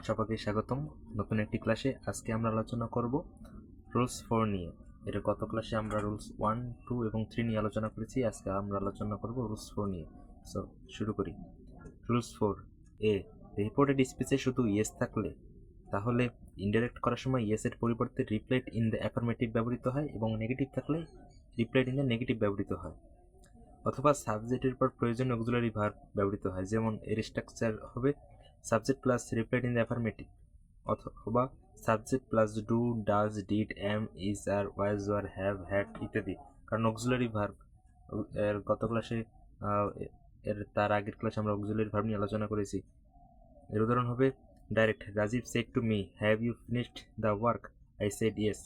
সবাইকে স্বাগতম নতুন একটি ক্লাসে। আজকে আমরা আলোচনা করব রুলস 4 নিয়ে। এর গত ক্লাসে আমরা রুলস 1, 2 এবং 3 নিয়ে আলোচনা করেছি। আজকে আমরা আলোচনা করব রুলস 4 নিয়ে। সো শুরু করি। রুলস 4 এ, রিপোর্টেড স্পিচে শুধু ইয়েস থাকলে তাহলে ইনডাইরেক্ট করার সময় ইয়েস এর পরিবর্তে রিপ্লাইড ইন দ্য অ্যাফার্মেটিভ ব্যবহৃত হয় এবং নেগেটিভ থাকলে রিপ্লাইড ইন দ্য নেগেটিভ ব্যবহৃত হয়, অথবা সাবজেক্টের পর প্রয়োজনীয় অক্সিলারি ভার্ব ব্যবহৃত হয়। যেমন এর স্ট্রাকচার হবে subject plus replied in the affirmative, অথবা subject plus do, does, did, am, is, are, was, were, have, had ইত্যাদি। কারণ অক্সিলারি ভার্ব এর গত ক্লাসে তার আগের ক্লাসে আমরা অক্সিলারি ভার্ব নিয়ে আলোচনা করেছি। এর উদাহরণ হবে direct, Rajib said to me, have you finished the work, I said yes.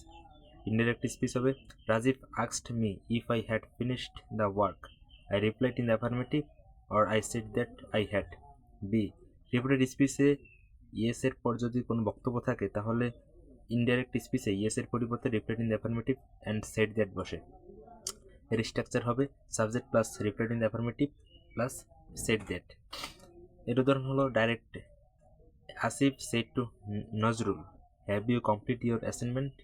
Indirect speech হবে Rajib asked me if I had finished the work, I replied in the affirmative, or I said that I had. B, reported স্পিচে yes এর পর যদি কোনো বক্তব্য থাকে তাহলে indirect স্পিচে yes এর পরিবর্তে replied in the affirmative and said that বসে। এর স্ট্রাকচার হবে subject plus replied in the affirmative plus said that. এর উদাহরণ হলো direct, Asif said to Nazrul, have you complete your assignment,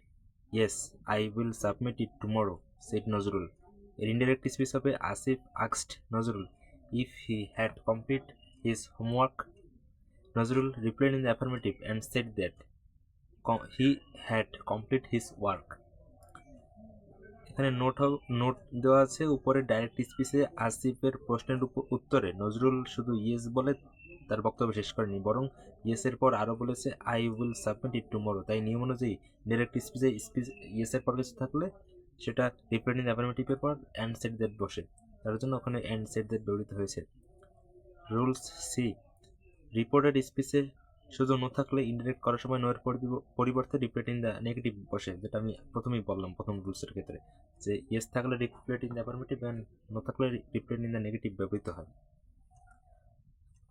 yes I will submit it tomorrow, said Nazrul. এর indirect speech হবে Asif asked Nazrul if he had complete his homework, Nazrul replied in the affirmative and said that he had complete his work. এখানে note দেওয়া আছে উপরে। Direct স্পিচে আসিফের প্রশ্নের উত্তরে নজরুল শুধু ইয়েস বলে তার বক্তব্য শেষ করেনি, বরং ইয়েসের পর আরও বলেছে I will submit it tomorrow. তাই নিয়ম অনুযায়ী ডাইরেক্ট স্পিচে ইয়েসের পর কিছু থাকলে সেটা রিপ্লাইড ইন অ্যাফার্মেটিভের পর অ্যান্ড সেড দ্যাট বসে, তার জন্য ওখানে অ্যান্ড সেড দ্যাট ব্যবহৃত হয়েছে। রুলস সি, রিপোর্টেড স্পিচে শুধু নো থাকলে ইনডাইরেক্ট করার সময় নোয়ের পরিবর্তে রিপ্লাইড ইন দ্য নেগেটিভ বসে, যেটা আমি প্রথমেই বললাম প্রথম রুলসের ক্ষেত্রে, যে ইয়েস থাকলে replied in the affirmative and no থাকলে রিপ্লাইড ইন দ্য নেগেটিভ ব্যবহৃত হয়।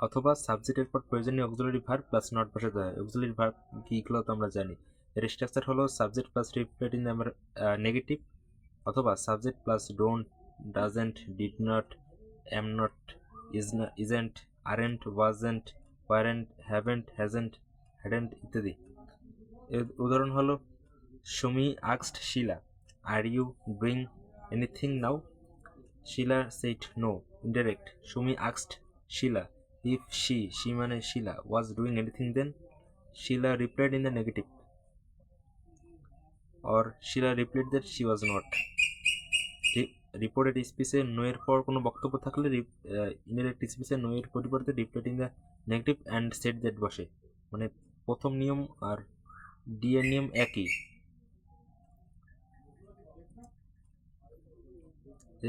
অথবা সাবজেক্টের পর প্রয়োজনীয় অক্সিলারি ভার্ব প্লাস নট বসাতে হয়। অক্সিলারি ভার্ব কি এগুলো তো আমরা জানি। এর স্ট্রাকচার হলো subject plus replied in the negative, অথবা subject plus don't, doesn't, did not, am not, isn't, aren't, wasn't, weren't, haven't, hasn't, hadn't ইত্যাদি। এর উদাহরণ হলো Sumi asked Shila, are you doing anything now, Shila said no. Indirect, Sumi asked Shila if she মানে Shila was doing anything then, Shila replied in the negative, or Shila replied that she was not. Reported স্পিচে নোয়ের পর কোনো বক্তব্য থাকলে ইনডাইরেক্ট স্পিচে নোয়ের পরিবর্তে replied in the negative and said that বসে। মানে প্রথম নিয়ম আর ডি এর নিয়ম একই।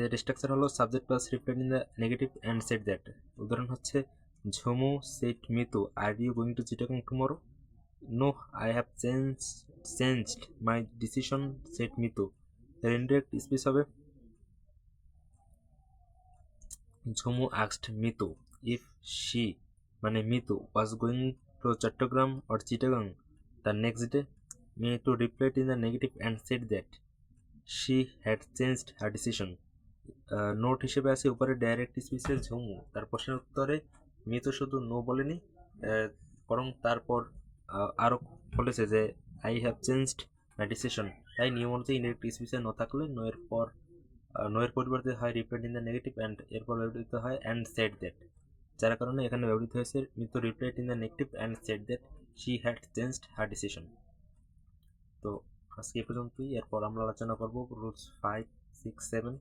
এর স্ট্রাকচার হলো subject plus replied in the negative and said that. উদাহরণ হচ্ছে Jhumu said Mitu, are you going to Chittagong tomorrow, no I have changed my decision said Mitu. এর ইনডাইরেক্ট স্পিচ হবে Jhumu asked Mitu if she মানে Mitu was going to Chattogram or Chittagong the next day, Mitu replied in the negative and said that she had changed her decision. Note হিসেবে আছে উপরে direct স্পিচের Jhumu তার প্রশ্নের উত্তরে মিতু শুধু নো বলেনি, বরং তারপর আরও বলেছে যে I have changed my decision. তাই নিয়ম অনুযায়ী ইনডাইরেক্ট স্পিচে নো থাকলে নোয়ের পরিবর্তে হয় replied in the negative and এরপর ব্যবহৃত হয় অ্যান্ড সেড দ্যাট, যার কারণে এখানে ব্যবহৃত হয়েছে Mitu replied in the negative and said that she had changed her decision. তো আজকে এ পর্যন্তই। এরপর আমরা আলোচনা করব রুলস 5, 6, 7